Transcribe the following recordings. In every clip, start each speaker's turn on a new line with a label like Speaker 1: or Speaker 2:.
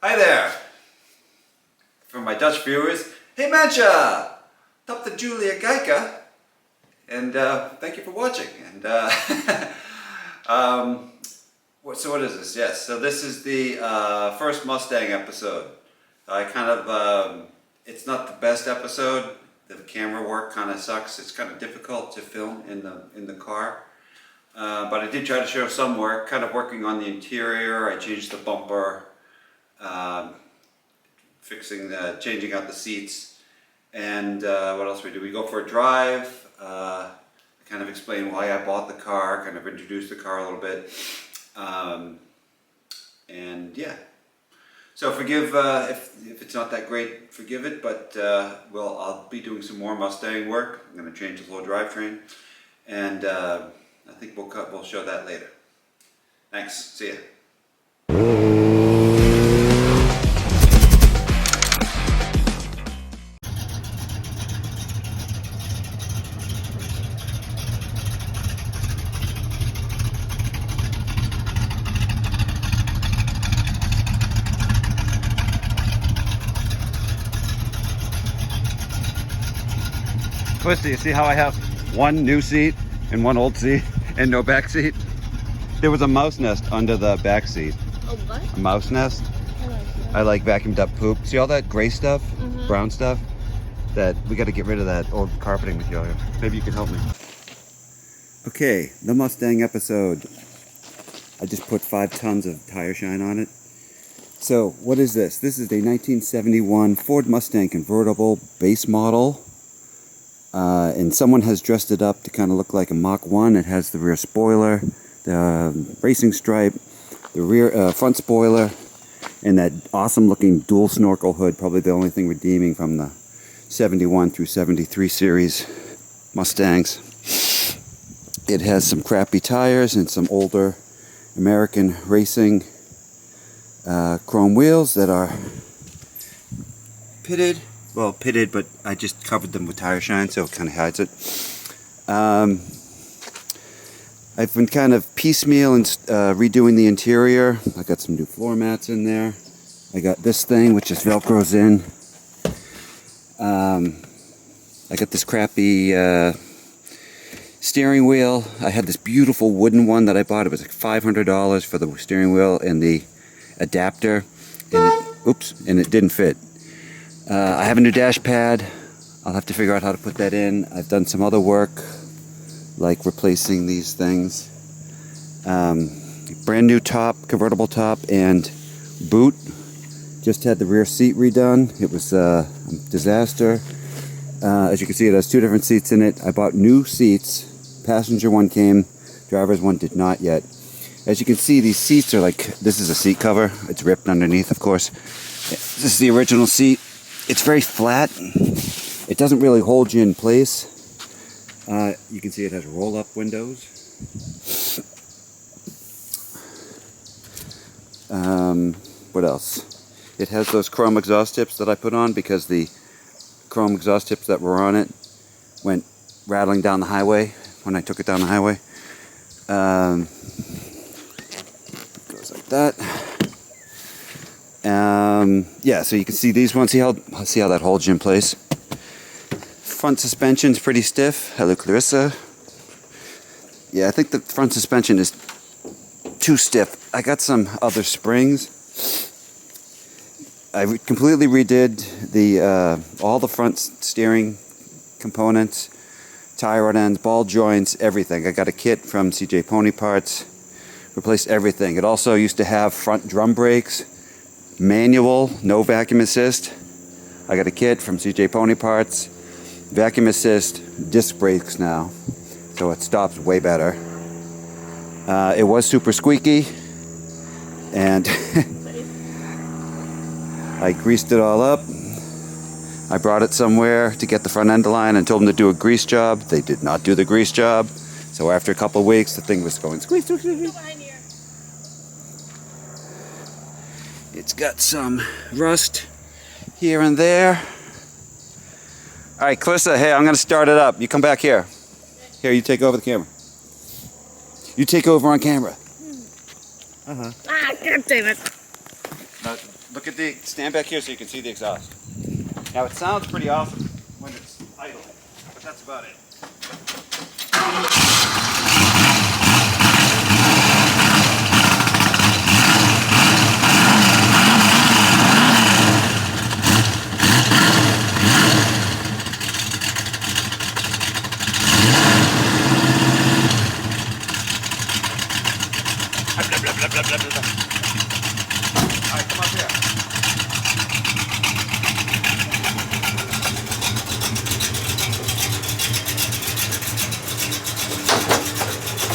Speaker 1: Hi there! For my Dutch viewers, hey Mancha! Top the Julia Geika, and thank you for watching. And so what is this? Yes, so this is the first Mustang episode. I kind of, it's not the best episode. The camera work kind of sucks. It's kind of difficult to film in the car. But I did try to show some work, kind of working on the interior. I changed the bumper, changing out the seats, and what else we do? We go for a drive. I kind of explain why I bought the car, kind of introduce the car a little bit, and yeah. So forgive if it's not that great, forgive it, but I'll be doing some more Mustang work. I'm going to change the little drivetrain, and I think we'll show that later. Thanks. See ya. Twisty, you see how I have one new seat and one old seat and no back seat? There was a mouse nest under the back seat.
Speaker 2: Oh, what?
Speaker 1: A mouse nest.
Speaker 2: I like that.
Speaker 1: I like vacuumed up poop. See all that gray stuff, brown stuff? That we got to get rid of that old carpeting material. Maybe you can help me. Okay, the Mustang episode. I just put 5 tons of tire shine on it. So, what is this? This is a 1971 Ford Mustang convertible base model. And someone has dressed it up to kind of look like a Mach 1. It has the rear spoiler, the racing stripe, the rear front spoiler, and that awesome looking dual snorkel hood, probably the only thing redeeming from the 71 through 73 series Mustangs. It has some crappy tires and some older American racing chrome wheels that are pitted. Well, pitted, but I just covered them with tire shine, so it kind of hides it. I've been kind of piecemeal and redoing the interior. I got some new floor mats in there. I got this thing, which just Velcros in. I got this crappy steering wheel. I had this beautiful wooden one that I bought. It was like $500 for the steering wheel and the adapter. And it didn't fit. I have a new dash pad. I'll have to figure out how to put that in. I've done some other work, like replacing these things. Brand new top, convertible top, and boot. Just had the rear seat redone. It was a disaster. As you can see, it has 2 different seats in it. I bought new seats. Passenger one came, driver's one did not yet. As you can see, these seats are like, this is a seat cover. It's ripped underneath, of course. This is the original seat. It's very flat. It doesn't really hold you in place. You can see it has roll-up windows. What else? It has those chrome exhaust tips that I put on because the chrome exhaust tips that were on it went rattling down the highway when I took it down the highway. It goes like that. Yeah, so you can see these ones. See how that holds you in place. Front suspension's pretty stiff. Hello, Clarissa. Yeah, I think the front suspension is too stiff. I got some other springs. I completely redid all the front steering components, tie rod ends, ball joints, everything. I got a kit from CJ Pony Parts. Replaced everything. It also used to have front drum brakes. Manual, no vacuum assist. I got a kit from CJ Pony Parts. Vacuum assist, disc brakes now, so it stops way better. It was super squeaky, and I greased it all up. I brought it somewhere to get the front end aligned and told them to do a grease job. They did not do the grease job, so after a couple of weeks, the thing was going squeak, squeak, squeak. It's got some rust here and there. All right, Clarissa, hey, I'm going to start it up. You come back here. Here, you take over the camera. You take over on camera.
Speaker 2: Ah, God damn it.
Speaker 1: All Look at the, stand back here so you can see the exhaust. Now it sounds pretty awesome when it's idle, but that's about it. Alright, come up here.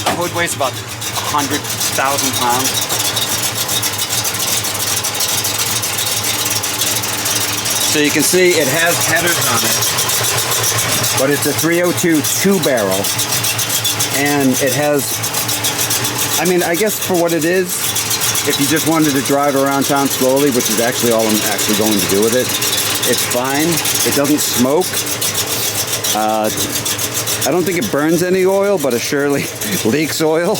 Speaker 1: The hood weighs about 100,000 pounds. So you can see it has headers on it, but it's a 302 two-barrel, and it has, I mean, I guess for what it is, if you just wanted to drive around town slowly, which is actually all I'm actually going to do with it, it's fine. It doesn't smoke. I don't think it burns any oil, but it surely leaks oil.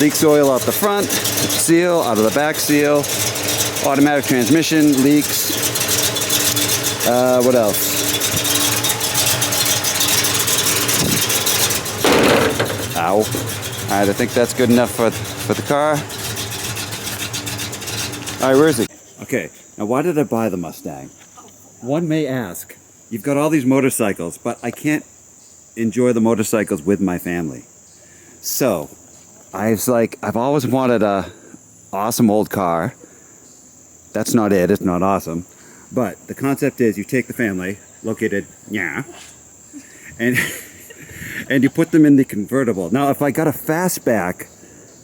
Speaker 1: Leaks oil out the front seal, out of the back seal. Automatic transmission leaks. What else? Ow. Alright, I think that's good enough for the car. Alright, where is it? Okay, now why did I buy the Mustang? One may ask, you've got all these motorcycles, but I can't enjoy the motorcycles with my family. So, I've always wanted a awesome old car. That's not it, it's not awesome. But the concept is you take the family, located, and and you put them in the convertible. Now, if I got a fastback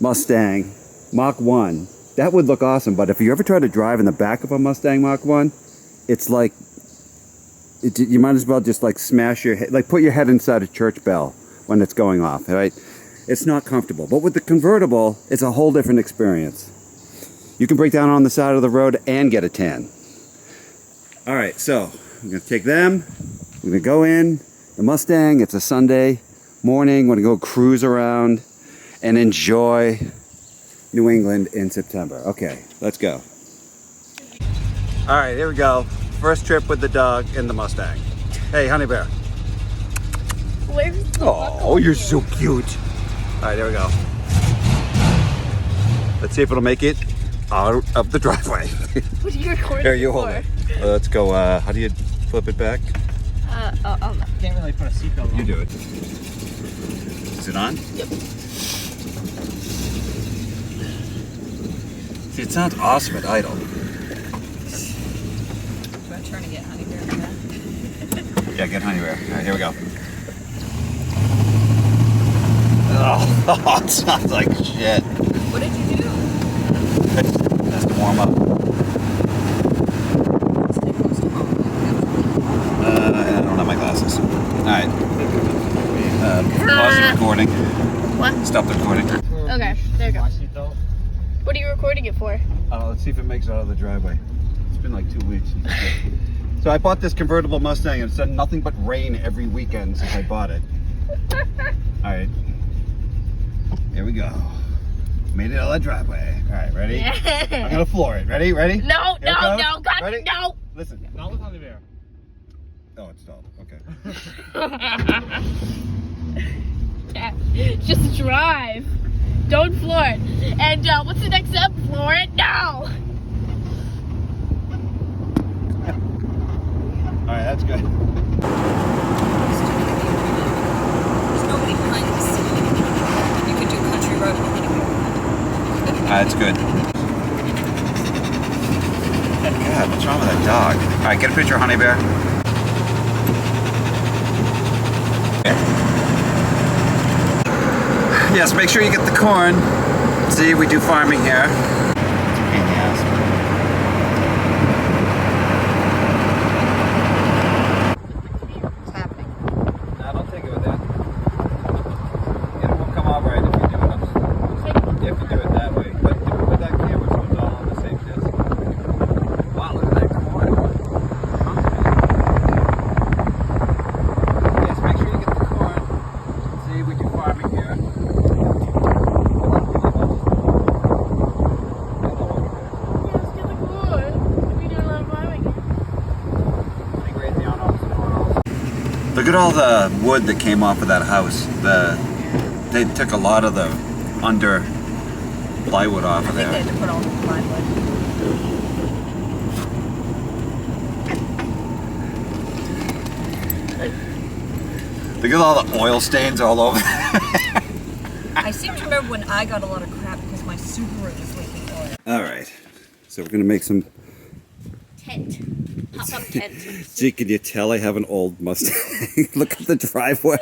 Speaker 1: Mustang Mach 1, that would look awesome, but if you ever try to drive in the back of a Mustang Mach 1, it's like, you might as well just like smash your head, like put your head inside a church bell when it's going off, right? It's not comfortable. But with the convertible, it's a whole different experience. You can break down on the side of the road and get a tan. All right, so I'm gonna take them, we're gonna go in, the Mustang, it's a Sunday morning, we're gonna go cruise around and enjoy New England in September. Okay, let's go. All right, here we go. First trip with the dog in the Mustang. Hey, honey bear.
Speaker 2: Where's the
Speaker 1: Oh, you're so cute. All right, here we go. Let's see if it'll make it out of the driveway.
Speaker 2: What are you recording?
Speaker 1: Here, you hold it. Let's go. How do you flip it back?
Speaker 3: Can't really put a seatbelt on.
Speaker 1: You do it. Is it on?
Speaker 2: Yep.
Speaker 1: See, it sounds awesome at idle.
Speaker 2: I'm trying to get honey bear for that.
Speaker 1: Yeah, get honey bear. All right, here we go. Oh, it sounds like shit.
Speaker 2: What did you do?
Speaker 1: That's to warm up.
Speaker 2: Stay close to home.
Speaker 1: I don't have my glasses. All right. Pause the recording.
Speaker 2: What?
Speaker 1: Stop the recording.
Speaker 2: Okay, there you go. What are you recording it for?
Speaker 1: Let's see if it makes it out of the driveway. It's been like 2 weeks. So I bought this convertible Mustang and it's done nothing but rain every weekend since I bought it. All right. Here we go. Made it out of the driveway. All right, ready? I'm gonna floor it. Ready? Ready?
Speaker 2: No,
Speaker 1: Here
Speaker 2: no,
Speaker 1: it goes.
Speaker 2: no, God,
Speaker 1: Ready?
Speaker 2: no.
Speaker 1: Listen.
Speaker 3: Not with honey bear.
Speaker 1: Oh, it's stalled. Okay.
Speaker 2: Yeah, just drive. Don't floor it. And what's the next step? Floor it now.
Speaker 1: All right, that's good.
Speaker 4: There's nobody behind us. You could do country road anywhere.
Speaker 1: That's good. God, what's wrong with that dog? All right, get a picture of Honey Bear. Yes, make sure you get the corn. See, we do farming here. It's a pain in the ass.
Speaker 4: What's happening?
Speaker 1: No, don't take it with that. It won't come out right if you do it if you do it that way. But with that camera, so it's all on the same disc. Wow, look at that corn. Yes, make sure you get the corn. See, we do farming here. Look at all the wood that came off of that house. They took a lot of the under plywood off of
Speaker 4: I think they
Speaker 1: there.
Speaker 4: had to put all the plywood.
Speaker 1: Look at all the oil stains all over.
Speaker 4: I seem to remember when I got a lot of crap because my Subaru was leaking oil.
Speaker 1: All right, so we're gonna make some.
Speaker 2: Tent. Pop-up tent.
Speaker 1: Gee, can you tell I have an old Mustang? Look at the driveway.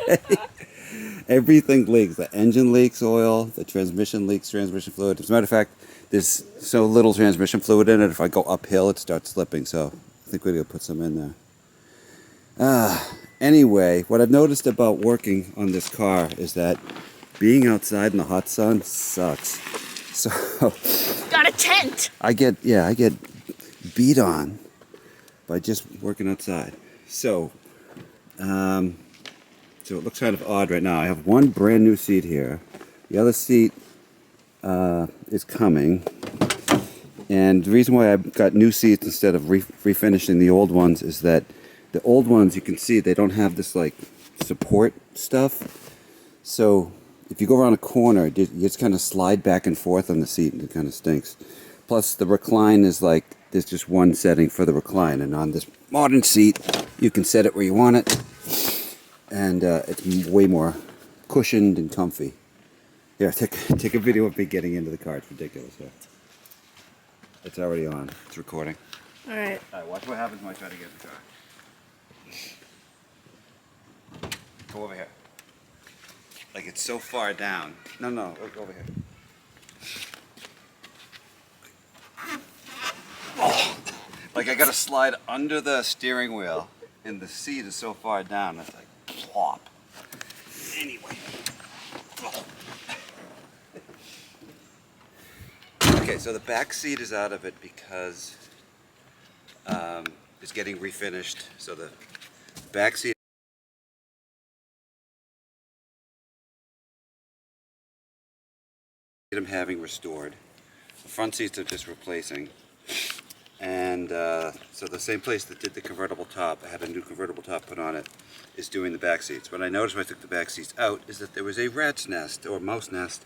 Speaker 1: Everything leaks. The engine leaks oil. The transmission leaks transmission fluid. As a matter of fact, there's so little transmission fluid in it. If I go uphill, it starts slipping. So I think we're gonna put some in there. Anyway, what I've noticed about working on this car is that being outside in the hot sun sucks. So
Speaker 2: Got a tent.
Speaker 1: I get beat on by just working outside. So it looks kind of odd right now. I have one brand new seat here. The other seat is coming. And the reason why I've got new seats instead of refinishing the old ones is that the old ones, you can see they don't have this like support stuff. So if you go around a corner, you just kind of slide back and forth on the seat and it kind of stinks. Plus the recline is like, there's just one setting for the recline. And on this modern seat, you can set it where you want it. And it's way more cushioned and comfy. Here, take a video of me getting into the car. It's ridiculous. Yeah. It's already on. It's recording.
Speaker 2: All right.
Speaker 1: All right, watch what happens when I try to get in the car. Go over here. Like it's so far down. No, look over here. Oh, like I gotta slide under the steering wheel and the seat is so far down, it's like plop. Anyway. Okay, so the back seat is out of it because it's getting refinished. So the back seat I'm having restored. The front seats are just replacing. And so the same place that did the convertible top, I had a new convertible top put on it, is doing the back seats. What I noticed when I took the back seats out is that there was a rat's nest or mouse nest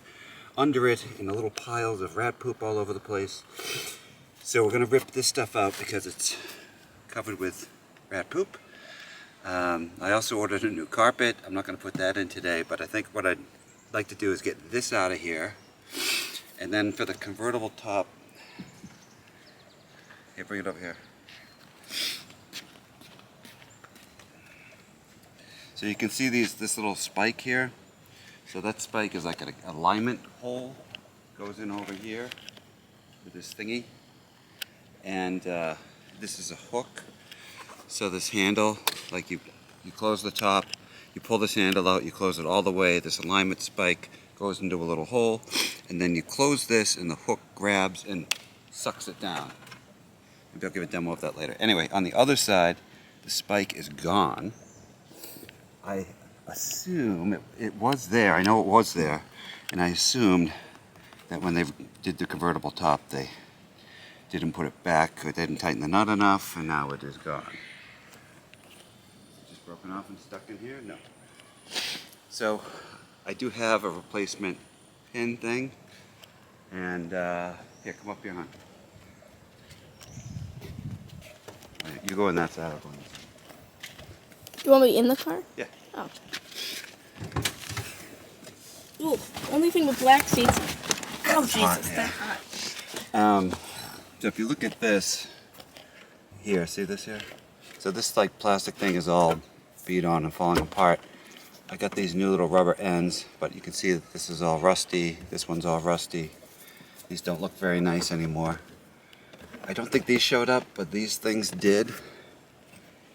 Speaker 1: under it and little piles of rat poop all over the place. So we're going to rip this stuff out because it's covered with rat poop. I also ordered a new carpet. I'm not going to put that in today, but I think what I'd like to do is get this out of here. And then for the convertible top, here, bring it over here. So you can see this little spike here. So that spike is like an alignment hole, goes in over here with this thingy. And this is a hook. So this handle, like you close the top, you pull this handle out, you close it all the way, this alignment spike goes into a little hole, and then you close this and the hook grabs and sucks it down. Maybe I'll give a demo of that later. Anyway, on the other side, the spike is gone. I assume it was there. I know it was there. And I assumed that when they did the convertible top, they didn't put it back or they didn't tighten the nut enough, and now it is gone. Just broken off and stuck in here? No. So I do have a replacement pin thing. And here, come up here, hon. You go in that side, I'll go in this side.
Speaker 2: You want me in the car?
Speaker 1: Yeah.
Speaker 2: Oh. Ooh, only thing with black seats. Oh,
Speaker 1: It's hot,
Speaker 2: Jesus,
Speaker 1: yeah.
Speaker 2: that's hot.
Speaker 1: So if you look at this here, see this here? So this like plastic thing is all beat on and falling apart. I got these new little rubber ends, but you can see that this is all rusty. This one's all rusty. These don't look very nice anymore. I don't think these showed up, but these things did.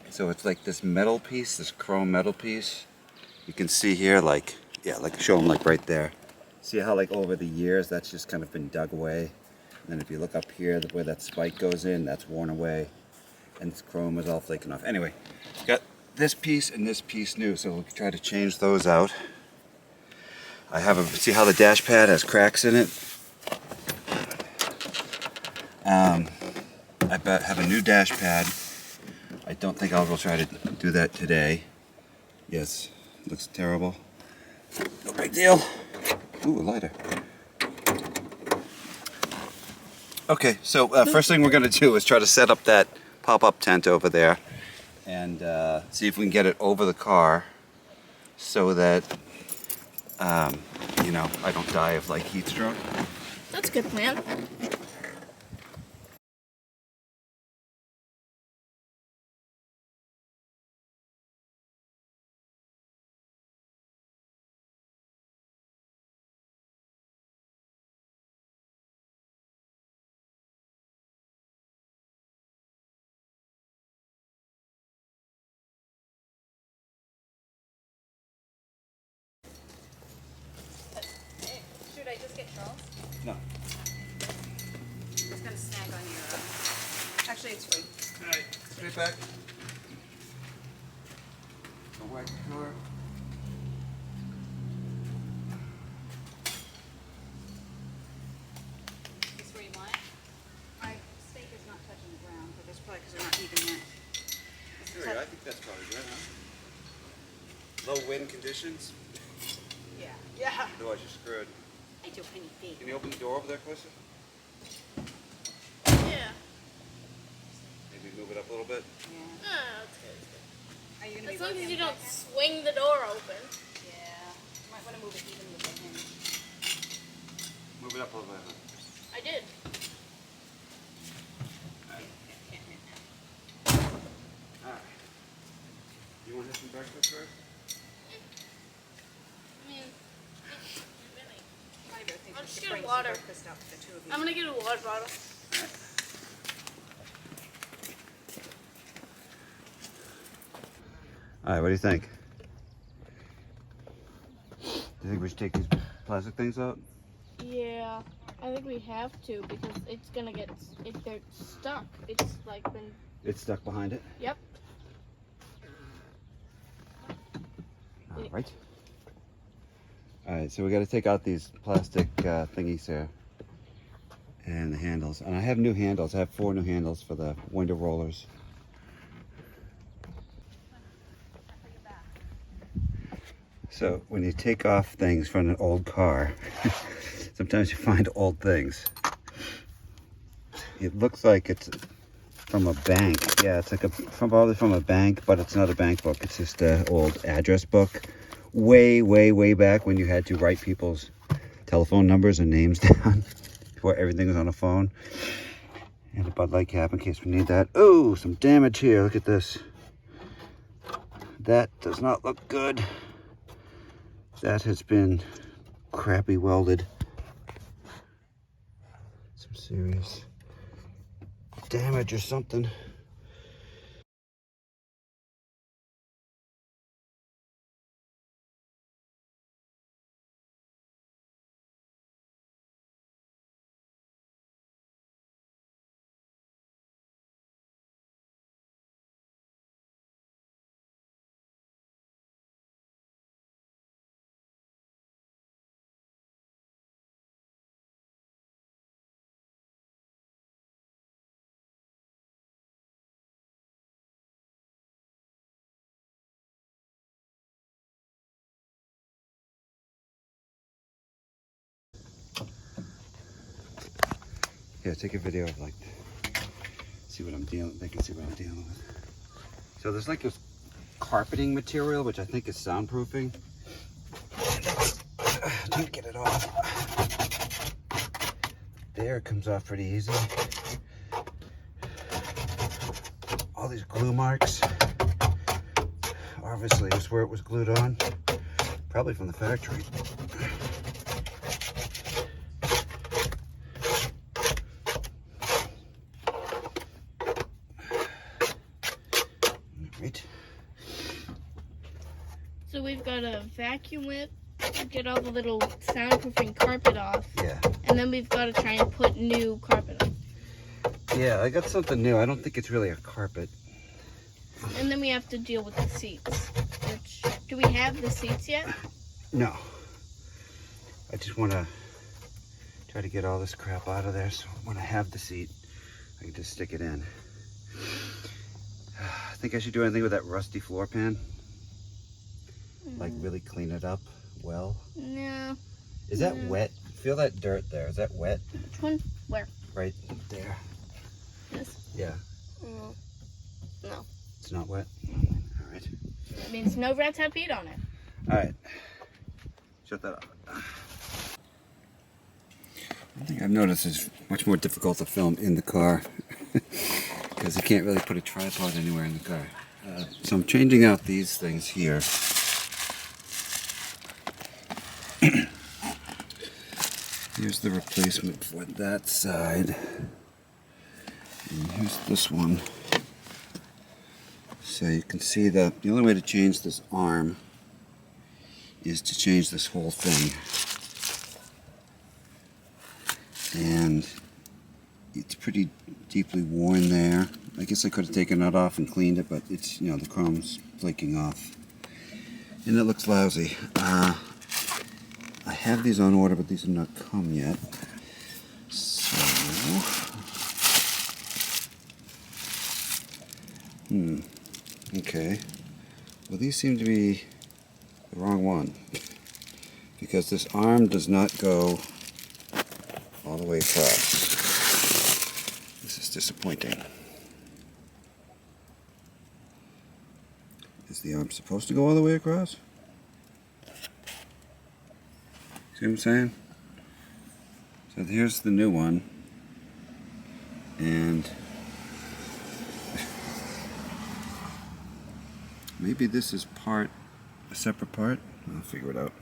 Speaker 1: So it's like this metal piece, this chrome metal piece. You can see here, like, yeah, like show them like right there. See how like over the years that's just kind of been dug away. And then if you look up here, where that spike goes in, that's worn away. And this chrome is all flaking off. Anyway, got this piece and this piece new, so we'll try to change those out. I have see how the dash pad has cracks in it? I have a new dash pad. I don't think I'll go try to do that today. Yes, looks terrible. No big deal. Ooh, a lighter. Okay, so first thing we're going to do is try to set up that pop-up tent over there and see if we can get it over the car so that, you know, I don't die of like heat stroke.
Speaker 2: That's a good plan.
Speaker 4: Should I just get Charles?
Speaker 1: No.
Speaker 4: It's gonna snag on your. Actually, it's free.
Speaker 1: All right, straight back. A white car.
Speaker 4: Is this where you want it? My stake is not touching the ground, but that's probably because they're not even yet.
Speaker 1: Sure, I think that's probably good, huh? Low wind conditions,
Speaker 4: Yeah. Yeah.
Speaker 1: otherwise you're screwed.
Speaker 4: I do penny feet.
Speaker 1: Can you open the door over there, Clarissa?
Speaker 2: Yeah.
Speaker 1: Maybe move it up a little bit.
Speaker 4: Yeah.
Speaker 2: No, it's good. It's good.
Speaker 4: Are you gonna
Speaker 2: As
Speaker 4: be
Speaker 2: long as
Speaker 4: working
Speaker 2: you
Speaker 4: on
Speaker 2: don't
Speaker 4: that?
Speaker 2: swing the door open.
Speaker 4: Yeah. You might want to move it even with the hinge.
Speaker 1: Move it up a little bit. Huh?
Speaker 2: I did.
Speaker 1: All right. You want to have some breakfast first?
Speaker 2: I mean,
Speaker 4: I think
Speaker 2: I'll
Speaker 4: we
Speaker 2: just
Speaker 4: should
Speaker 2: get
Speaker 4: bring some
Speaker 2: water.
Speaker 4: breakfast out for the two of you.
Speaker 2: I'm gonna get a water bottle.
Speaker 1: All right, what do you think? Do you think we should take these plastic things out?
Speaker 2: Yeah, I think we have to because it's gonna get if they're stuck. It's like been.
Speaker 1: It's stuck behind it?
Speaker 2: Yep.
Speaker 1: All right. All right, so we got to take out these plastic thingies here and the handles. And I have new handles. I have 4 new handles for the window rollers. So when you take off things from an old car, sometimes you find old things. It looks like it's from a bank. Yeah, it's like probably from a bank, but it's not a bank book. It's just an old address book. Way back when you had to write people's telephone numbers and names down before everything was on a phone. And a Bud Light cap in case we need that. Oh, some damage here. Look at this. That does not look good. That has been crappy welded. Some serious damage or something. Yeah, take a video of like, see what I'm dealing. They can see what I'm dealing with. So there's like this carpeting material, which I think is soundproofing. Need to get it off. There, it comes off pretty easy. All these glue marks. Obviously, this is where it was glued on. Probably from the factory. Right.
Speaker 2: So we've got to vacuum it, get all the little soundproofing carpet off,
Speaker 1: Yeah.
Speaker 2: and then we've got to try and put new carpet on.
Speaker 1: Yeah, I got something new. I don't think it's really a carpet.
Speaker 2: And then we have to deal with the seats. Which, do we have the seats yet?
Speaker 1: No. I just want to try to get all this crap out of there so when I have the seat, I can just stick it in. I think I should do anything with that rusty floor pan. Like really clean it up well?
Speaker 2: No.
Speaker 1: Is that wet? Feel that dirt there. Is that wet?
Speaker 2: Which one? Where?
Speaker 1: Right there.
Speaker 2: This?
Speaker 1: Yeah.
Speaker 2: No.
Speaker 1: It's not wet? All right.
Speaker 2: It means no rats have peed on it.
Speaker 1: All right. Shut that off. One thing I've noticed is much more difficult to film in the car because you can't really put a tripod anywhere in the car. So I'm changing out these things here. Here's the replacement for that side. And here's this one. So you can see the only way to change this arm is to change this whole thing. And it's pretty deeply worn there. I guess I could have taken that off and cleaned it, but it's, you know, the chrome's flaking off. And it looks lousy. I have these on order, but these have not come yet. So, okay. Well, these seem to be the wrong one, because this arm does not go all the way across. This is disappointing. Is the arm supposed to go all the way across? See what I'm saying? So here's the new one, and maybe this is a separate part. I'll figure it out.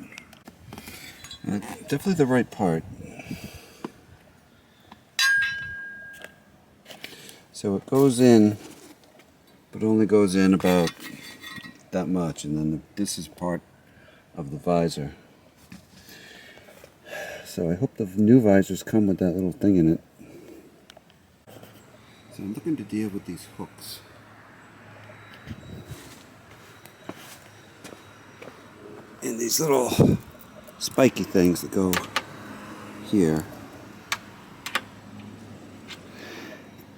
Speaker 1: Definitely the right part. So it goes in, but only goes in about that much, and then this is part of the visor. So I hope the new visors come with that little thing in it. So I'm looking to deal with these hooks. And these little spiky things that go here.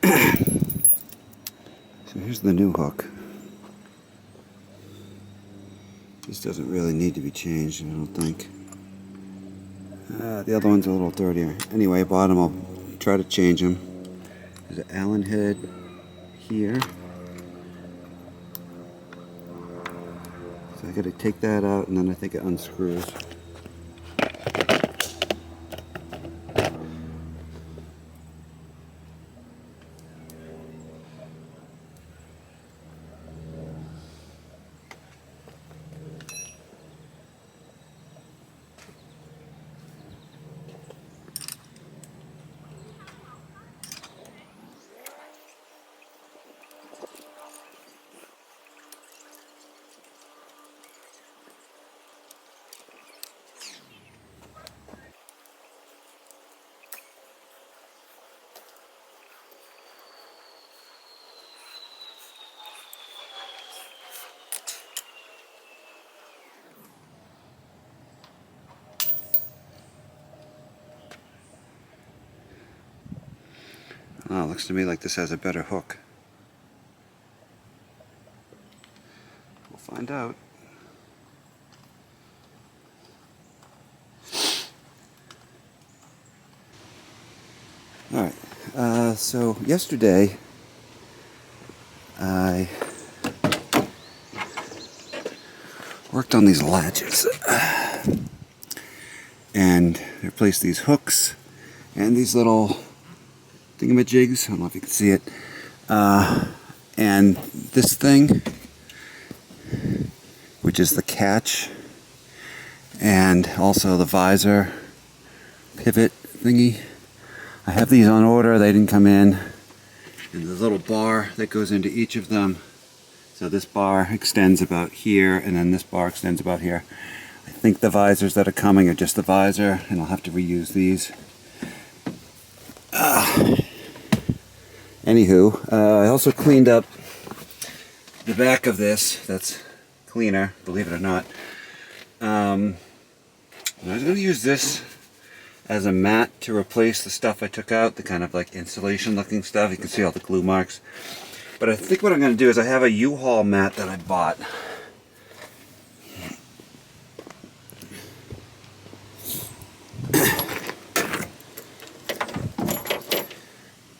Speaker 1: So here's the new hook. This doesn't really need to be changed, I don't think. The other one's a little dirtier. Anyway, bottom, I'll try to change them. There's an Allen head here. So I gotta take that out, and then I think it unscrews. Oh, looks to me like this has a better hook. We'll find out. Alright, so yesterday I worked on these latches and replaced these hooks and these little thingamajigs. I don't know if you can see it. And this thing, which is the catch, and also the visor pivot thingy. I have these on order. They didn't come in. And the little bar that goes into each of them. So this bar extends about here, and then this bar extends about here. I think the visors that are coming are just the visor, and I'll have to reuse these. Anywho, I also cleaned up the back of this. That's cleaner, believe it or not. I was going to use this as a mat to replace the stuff I took out, the kind of like insulation looking stuff. You can see all the glue marks. But I think what I'm going to do is I have a U-Haul mat that I bought.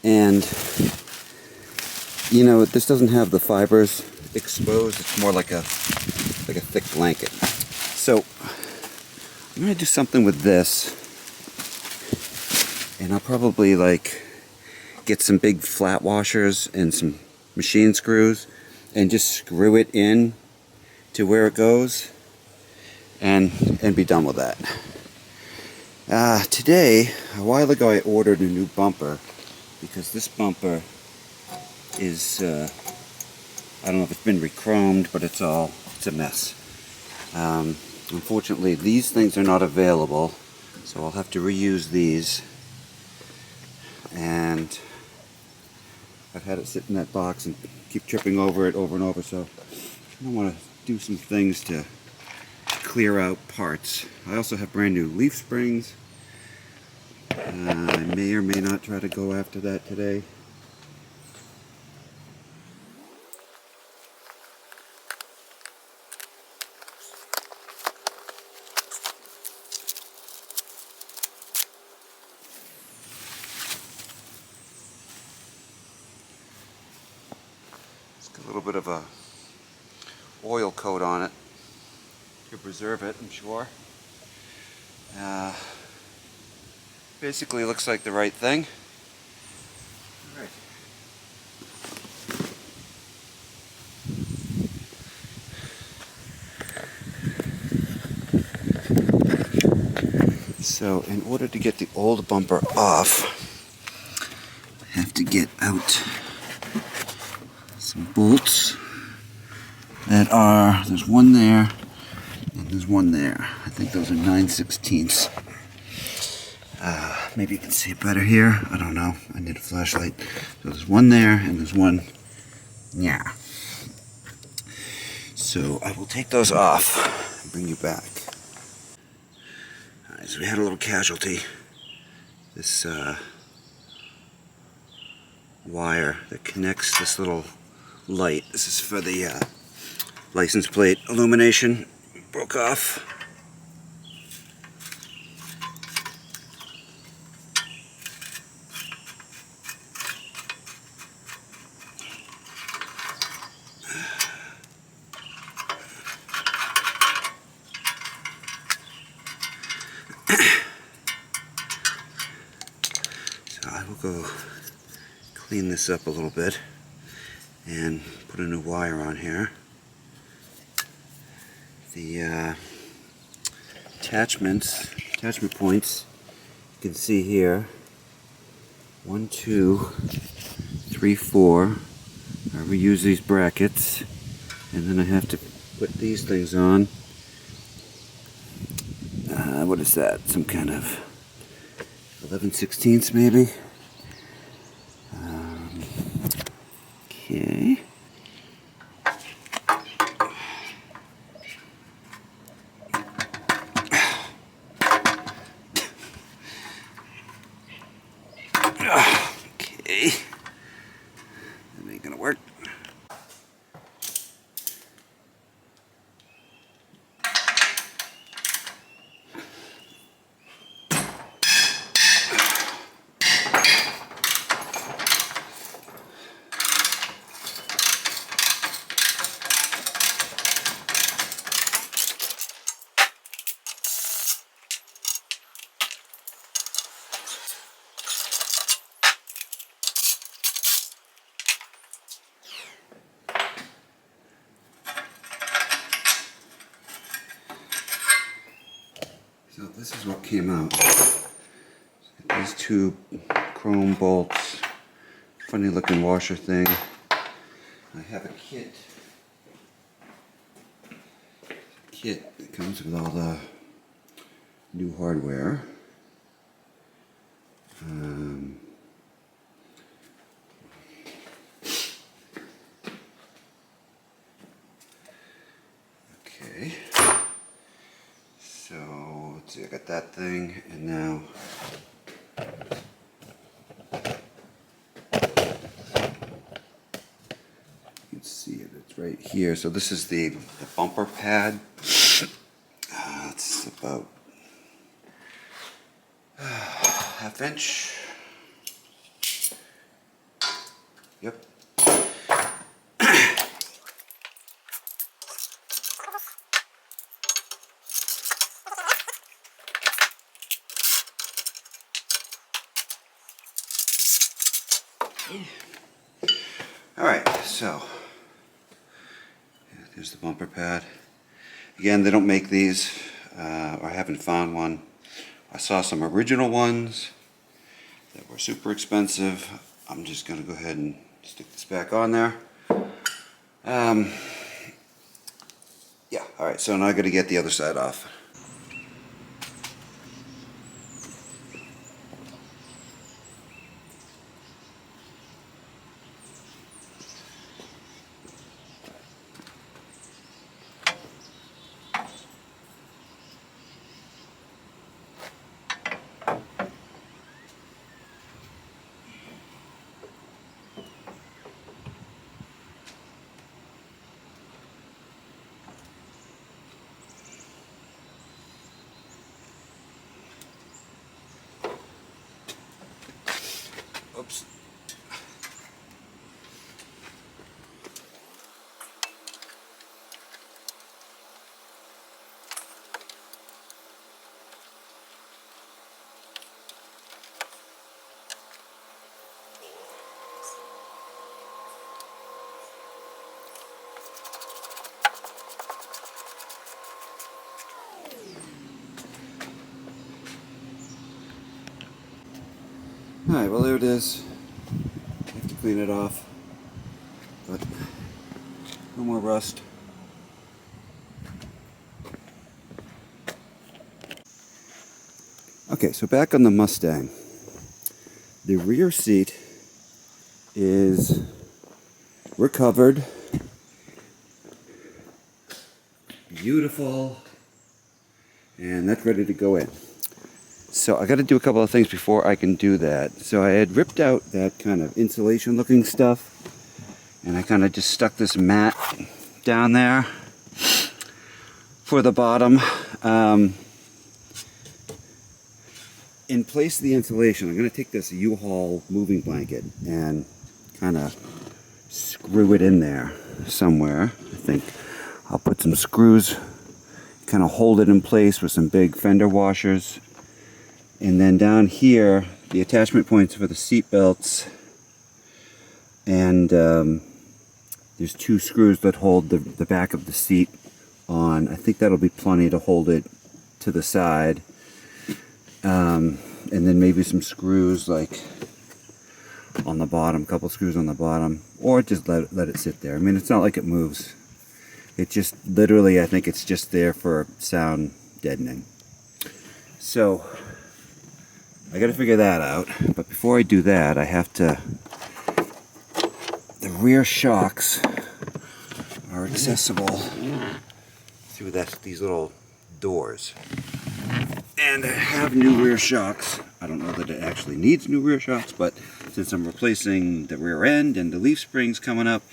Speaker 1: And you know, this doesn't have the fibers exposed. It's more like a thick blanket. So I'm gonna do something with this, and I'll probably like get some big flat washers and some machine screws and just screw it in to where it goes and be done with that. Today, a while ago, I ordered a new bumper because this bumper is I don't know if it's been re-chromed, but it's a mess. Unfortunately, these things are not available, so I'll have to reuse these. And I've had it sit in that box and keep tripping over it over and over, so I want to do some things to clear out parts. I also have brand new leaf springs. I may or may not try to go after that today. A little bit of a oil coat on it to preserve it, I'm sure. Basically looks like the right thing. All right. So in order to get the old bumper off, I have to get out some bolts that are, there's one there and there's one there. I think those are 9/16. Maybe you can see it better here. I don't know. I need a flashlight. So there's one there and there's one, yeah. So I will take those off and bring you back. Alright, so we had a little casualty. This wire that connects this little light. This is for the license plate illumination. Broke off. So I will go clean this up a little bit and put a new wire on here. The attachment points you can see here. 1, 2, 3, 4. I reuse these brackets, and then I have to put these things on. What is that? Some kind of 11/16 maybe? Okay. Okay. That ain't gonna work. So this is what came out. These two chrome bolts, funny looking washer thing. I have a kit that comes with all the new hardware. Okay. So let's see, I got that thing, and now you can see it, it's right here. So this is the bumper pad. It's about ½ inch. Yep. All right, so there's the bumper pad. Again, they don't make these, or I haven't found one. I saw some original ones that were super expensive. I'm just gonna go ahead and stick this back on there. Yeah, all right, so now I gotta get the other side off. Oops. Alright, well there it is. I have to clean it off, but no more rust. Okay, so back on the Mustang. The rear seat is recovered. Beautiful. And that's ready to go in. So I got to do a couple of things before I can do that. So I had ripped out that kind of insulation looking stuff, and I kind of just stuck this mat down there for the bottom. In place of the insulation, I'm going to take this U-Haul moving blanket and kind of screw it in there somewhere. I think I'll put some screws, kind of hold it in place with some big fender washers. And then down here, the attachment points for the seat belts, and there's 2 screws that hold the back of the seat on. I think that'll be plenty to hold it to the side. And then maybe some screws like on the bottom, a couple screws on the bottom, or just let it sit there. I mean, it's not like it moves. It just literally, I think it's just there for sound deadening. So I got to figure that out, but before I do that, I have to, the rear shocks are accessible through these little doors. And I have new rear shocks. I don't know that it actually needs new rear shocks, but since I'm replacing the rear end and the leaf springs coming up,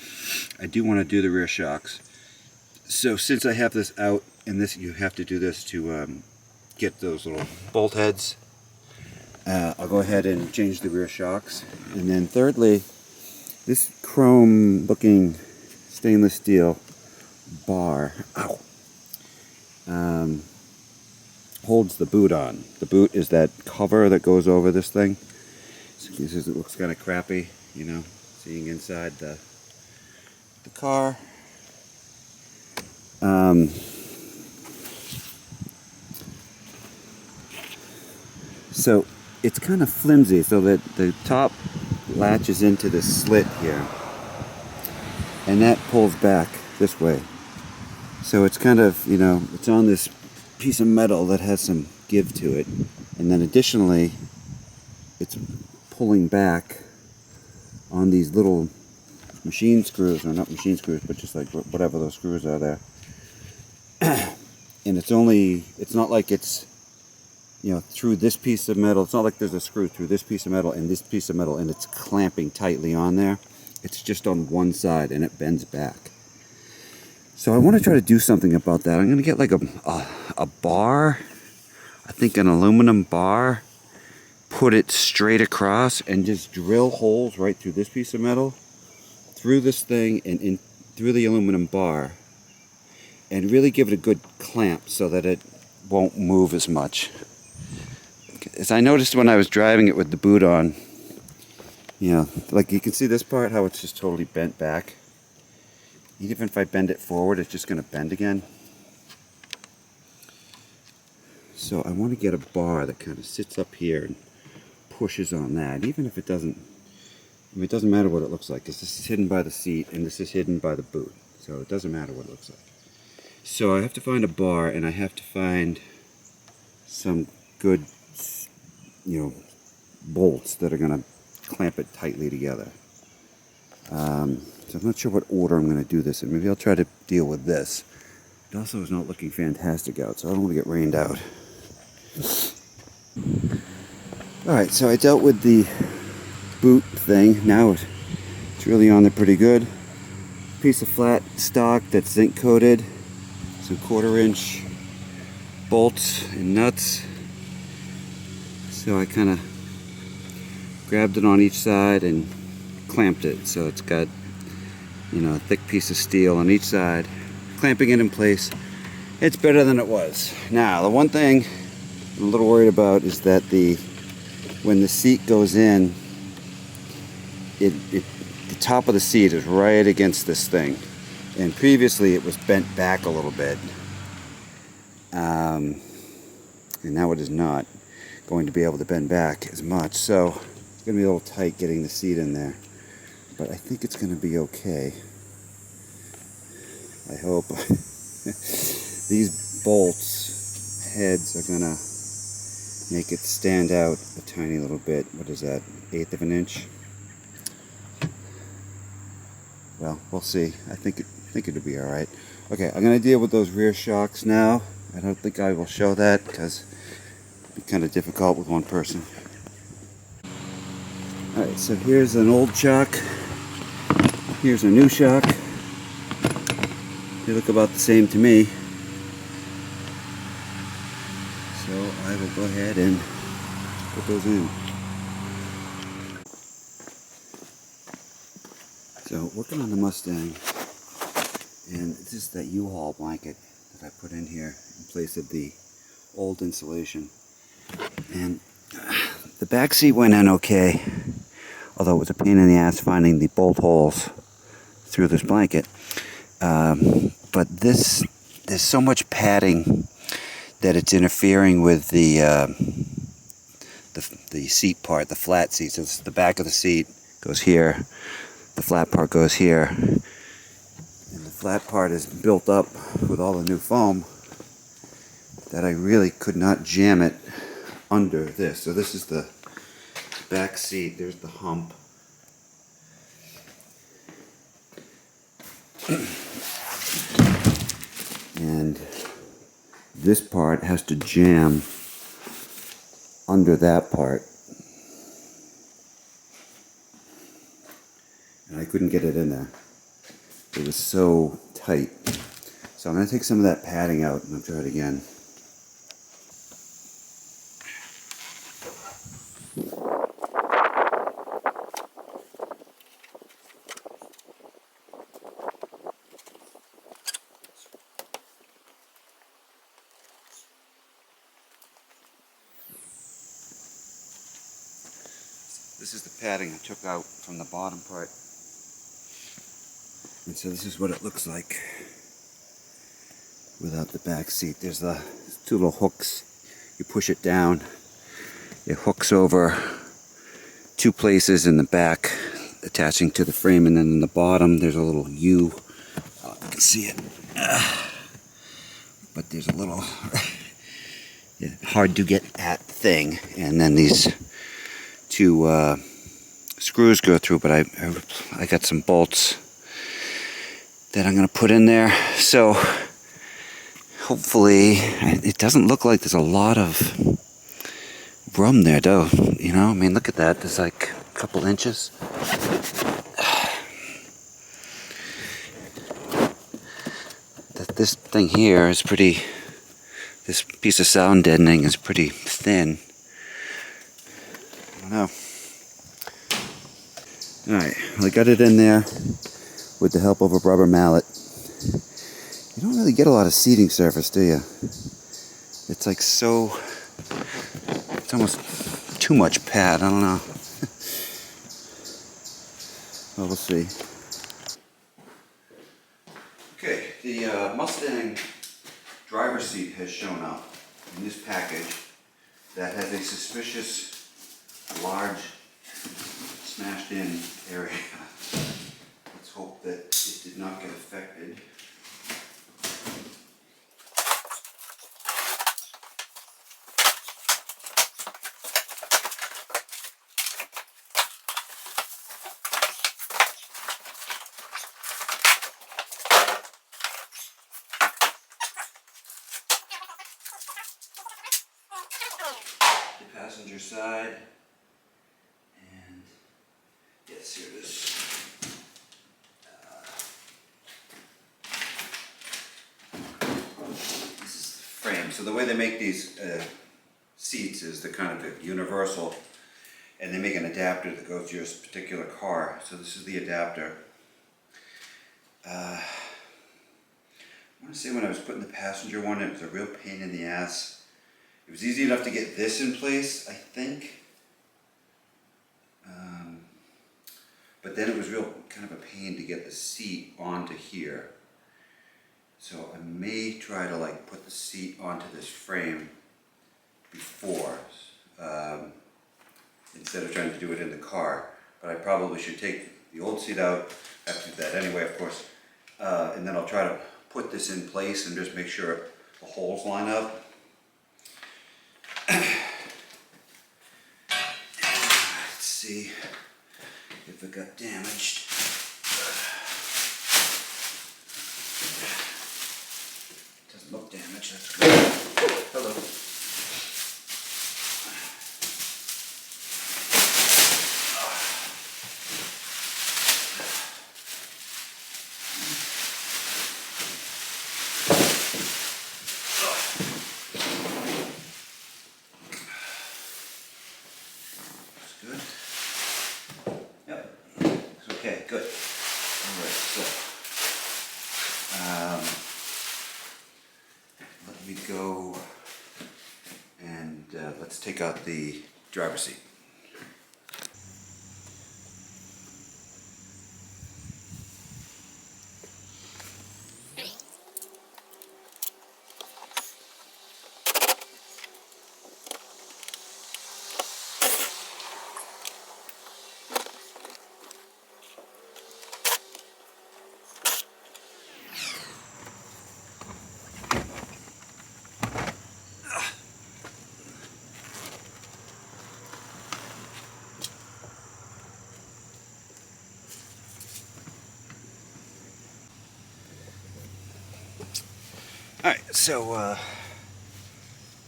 Speaker 1: I do want to do the rear shocks. So since I have this out, and this, you have to do this to get those little bolt heads, I'll go ahead and change the rear shocks. And then thirdly, this chrome looking stainless steel bar, holds the boot on. The boot is that cover that goes over this thing. So it looks kind of crappy, you know, seeing inside the car. So it's kind of flimsy, so that the top latches into this slit here, and that pulls back this way. So it's kind of, you know, it's on this piece of metal that has some give to it, and then additionally it's pulling back on these little machine screws, or not machine screws, but just like whatever those screws are there. And it's not like it's, you know, through this piece of metal. It's not like there's a screw through this piece of metal and this piece of metal and it's clamping tightly on there. It's just on one side and it bends back. So I want to try to do something about that. I'm going to get like a bar, I think an aluminum bar, put it straight across and just drill holes right through this piece of metal through this thing and in through the aluminum bar, and really give it a good clamp so that it won't move as much. As I noticed when I was driving it with the boot on, you know, like you can see this part, how it's just totally bent back. Even if I bend it forward, it's just going to bend again. So I want to get a bar that kind of sits up here and pushes on that, even if it doesn't, I mean, it doesn't matter what it looks like, because this is hidden by the seat and this is hidden by the boot, so it doesn't matter what it looks like. So I have to find a bar, and I have to find some good, you know, bolts that are going to clamp it tightly together. So I'm not sure what order I'm going to do this in. Maybe I'll try to deal with this. It also is not looking fantastic out, so I don't want to get rained out. Alright, so I dealt with the boot thing. Now it's really on there pretty good. Piece of flat stock that's zinc coated. Some 1/4 inch bolts and nuts. So I kind of grabbed it on each side and clamped it. So it's got, you know, a thick piece of steel on each side, clamping it in place. It's better than it was. Now, the one thing I'm a little worried about is that when the seat goes in, the top of the seat is right against this thing, and previously it was bent back a little bit, and now it is not going to be able to bend back as much, so it's going to be a little tight getting the seat in there, but I think it's going to be okay. I hope. These bolts heads are going to make it stand out a tiny little bit. What is that, 1/8 of an inch? Well, we'll see. I think it'll be all right. Okay, I'm going to deal with those rear shocks now. I don't think I will show that because it'd be kind of difficult with one person. All right, so here's an old shock. Here's a new shock. They look about the same to me. So I will go ahead and put those in. So working on the Mustang, and this is that U-Haul blanket that I put in here in place of the old insulation. And the back seat went in okay, although it was a pain in the ass finding the bolt holes through this blanket. But there's so much padding that it's interfering with the seat part, the flat seat. So it's the back of the seat goes here, the flat part goes here, and the flat part is built up with all the new foam that I really could not jam it under this. So this is the back seat. There's the hump. And this part has to jam under that part. And I couldn't get it in there. It was so tight. So I'm going to take some of that padding out and I'll try it again. This is the padding I took out from the bottom part. And so this is what it looks like without the back seat. There's the 2 little hooks. You push it down. It hooks over 2 places in the back attaching to the frame, and then in the bottom there's a little U. Oh, you can see it. But there's a little hard to get at thing, and then these 2 screws go through, but I got some bolts that I'm going to put in there. So hopefully it doesn't look like there's a lot of room there though, you know. I mean, look at that, there's like a couple inches. This thing here is pretty, this piece of sound deadening is pretty thin. I don't know. Alright, well, I got it in there. with the help of a rubber mallet. You don't really get a lot of seating surface, do you? It's like so, it's almost too much pad, I don't know. Well, we'll see. Okay, the Mustang driver's seat has shown up in this package that has a suspicious large smashed in area. Let's hope that it did not get affected. The passenger side, and yes, here it is. This is the frame. So the way they make these seats is they're kind of universal, and they make an adapter that goes to your particular car. So this is the adapter. I want to say when I was putting the passenger one, it was a real pain in the ass. It was easy enough to get this in place, I think. But then it was real kind of a pain to get the seat onto here. So I may try to like put the seat onto this frame before, instead of trying to do it in the car. But I probably should take the old seat out. I have to do that anyway, of course. And then I'll try to put this in place and just make sure the holes line up. Let's see if it got damaged. Doesn't look damaged, that's good. Hello. Okay, good. All right, so let me go and let's take out the driver's seat. Alright, so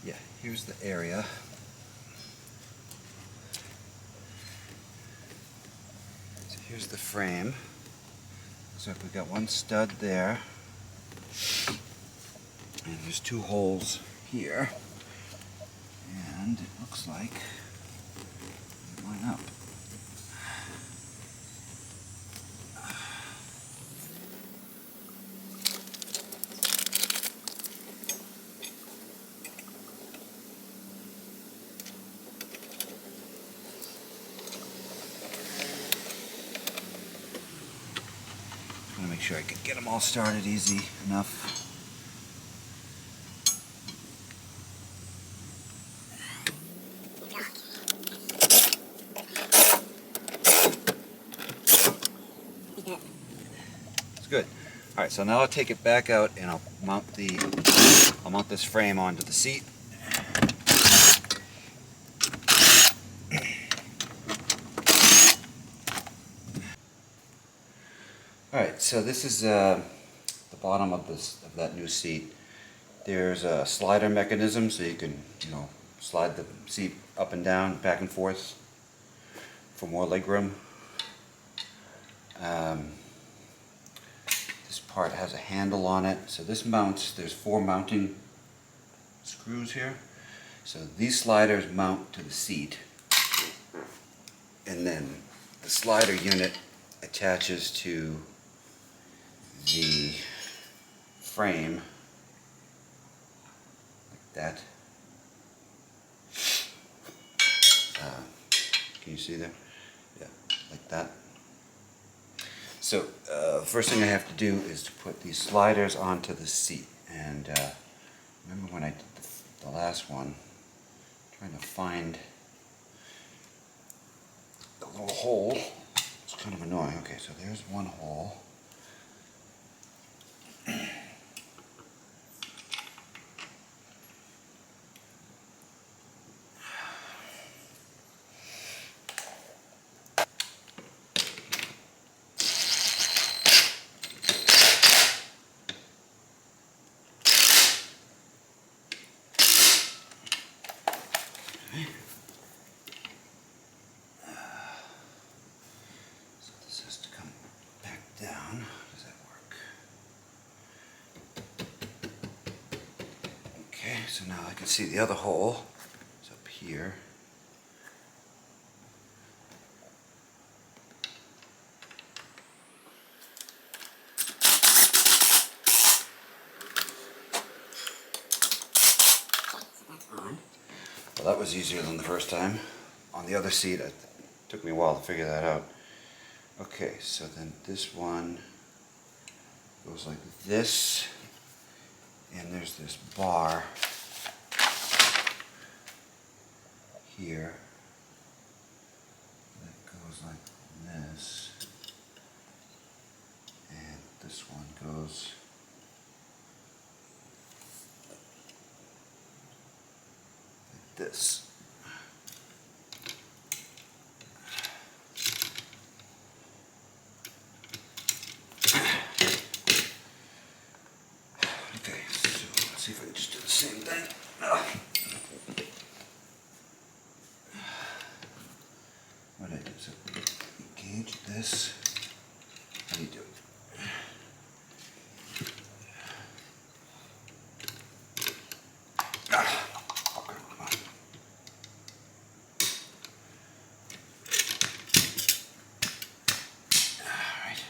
Speaker 1: yeah, here's the area. So here's the frame. So we've got one stud there. And there's two holes here. And it looks like they line up. I'm gonna make sure I can get them all started easy enough. It's good. All right, so now I'll take it back out and I'll mount this frame onto the seat. All right, so this is the bottom of that new seat. There's a slider mechanism, so you can, slide the seat up and down, back and forth for more legroom. This part has a handle on it, so this mounts. There's 4 mounting screws here. So these sliders mount to the seat, and then the slider unit attaches to the frame like that. Can you see there? Yeah, like that. So first thing I have to do is to put these sliders onto the seat. And remember when I did the last one, trying to find the little hole. It's kind of annoying. Okay, so there's one hole. So this has to come back down. How does that work? Okay, so now I can see the other hole. It's up here. Well, that was easier than the first time. On the other seat, it took me a while to figure that out. Okay, so then this one goes like this, and there's this bar here that goes like this, and this one goes like this. Okay, so let's see if I can just do the same thing. What do I do? So engage this. How do you do it? Okay, come on. All right.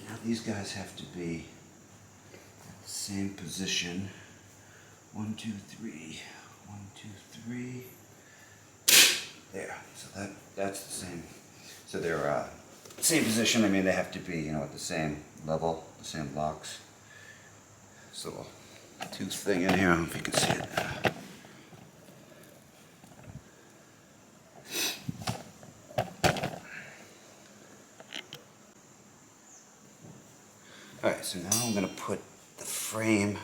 Speaker 1: Now these guys have to be at the same position. 1, 2, 3. 1, 2, 3. There. So that's the same. So they're same position. I mean, they have to be, at the same level, the same locks. This little tooth thing in here. I don't know if you can see it. Alright, so now I'm going to put the frame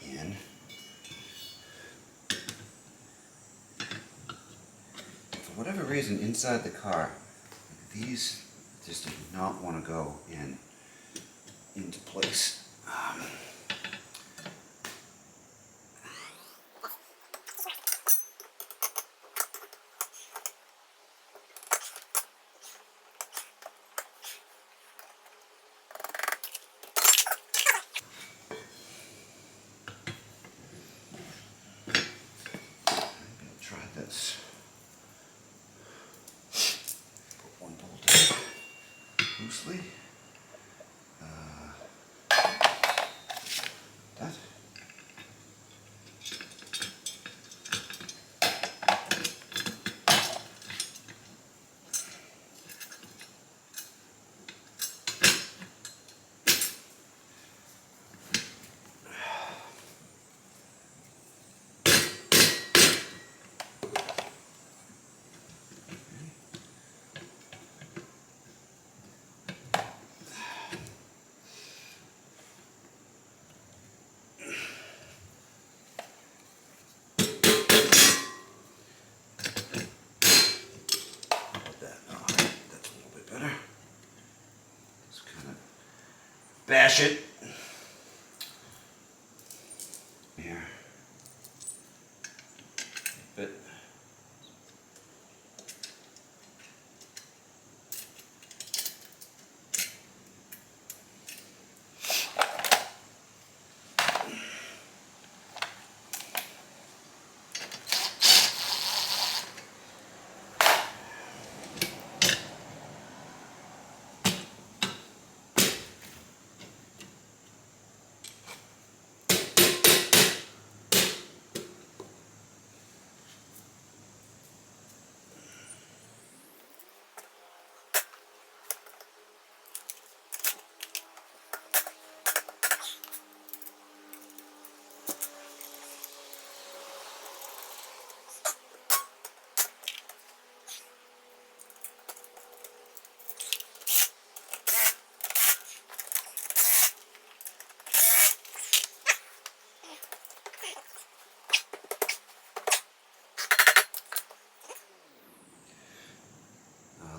Speaker 1: in. For whatever reason, inside the car, these just did not want to go into place. Try this. Put one bolt in loosely. That. bash it. Here. But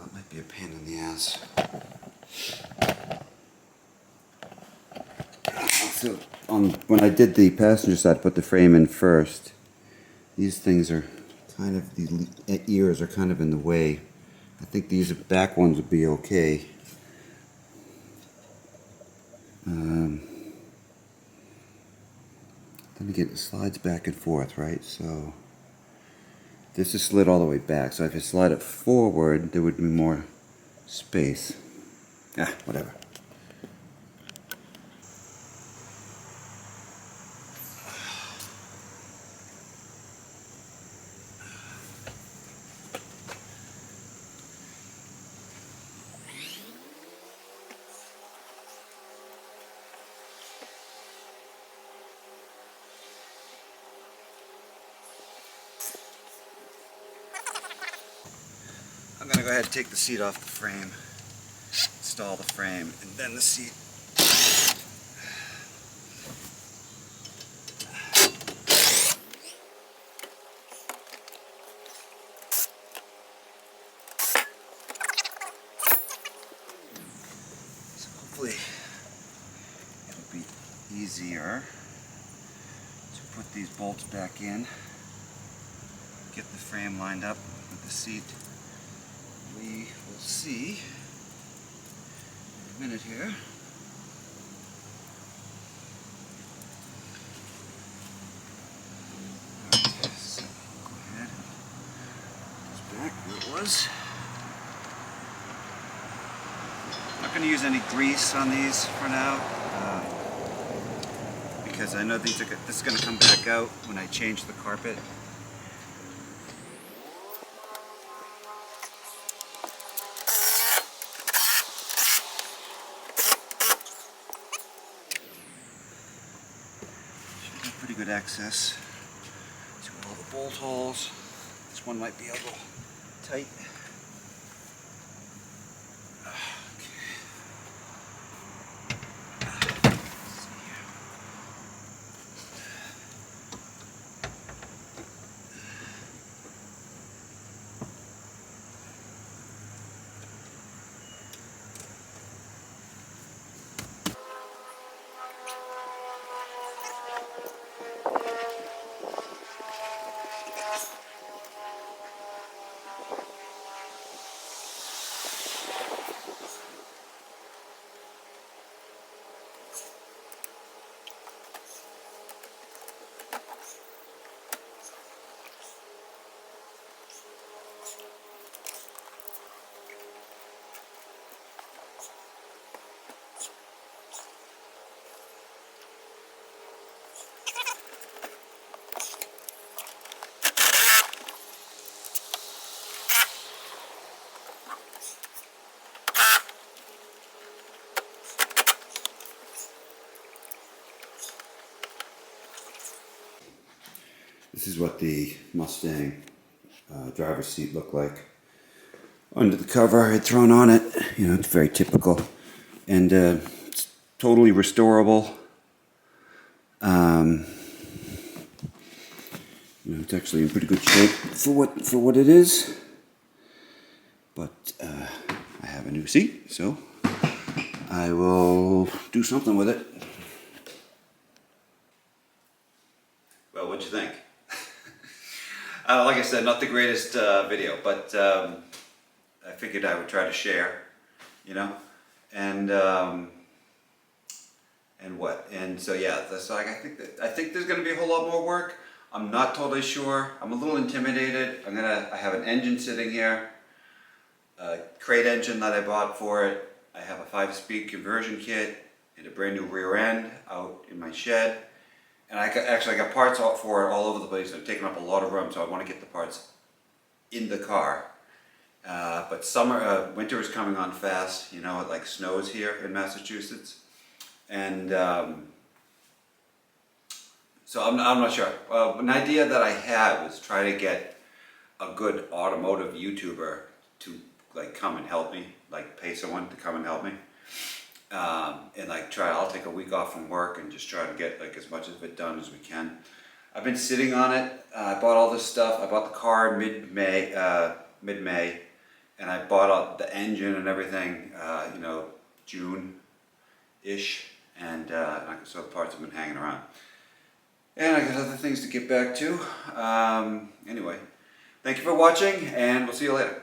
Speaker 1: that might be a pain in the ass. So when I did the passenger side, I put the frame in first. These things are kind of, these ears are kind of in the way. I think these back ones would be okay. Then again, it slides back and forth, right? So this is slid all the way back. So if I slide it forward, there would be more space. Ah, whatever. I'm going to go ahead and take the seat off the frame, install the frame, and then the seat. So hopefully it'll be easier to put these bolts back in, get the frame lined up with the seat. We will see in a minute here. Alright, so go ahead. It's back where it was. I'm not going to use any grease on these for now, because I know this is going to come back out when I change the carpet. Pretty good access to all the bolt holes. This one might be a little tight. This is what the Mustang driver's seat looked like. Under the cover I had thrown on it, you know, it's very typical. And it's totally restorable. You know, it's actually in pretty good shape for what it is. But I have a new seat, so I will do something with it. Well, what'd you think? Like I said, not the greatest video, but I figured I would try to share, you know, and what, and so yeah, that's like I think there's going to be a whole lot more work. I'm not totally sure. I'm a little intimidated. I have an engine sitting here, a crate engine that I bought for it. I have a 5-speed conversion kit and a brand new rear end out in my shed. And I got parts for it all over the place. I've taken up a lot of room, so I want to get the parts in the car. But winter is coming on fast. You know, it like snows here in Massachusetts. And so I'm not sure. An idea that I had was try to get a good automotive YouTuber to like come and help me, like pay someone to come and help me. And like I'll take a week off from work and just try to get like as much of it done as we can. I've been sitting on it. I bought all this stuff. I bought the car mid-May, and I bought out the engine and everything, you know, June-ish, and so the parts have been hanging around. And I got other things to get back to. Anyway, thank you for watching, and we'll see you later.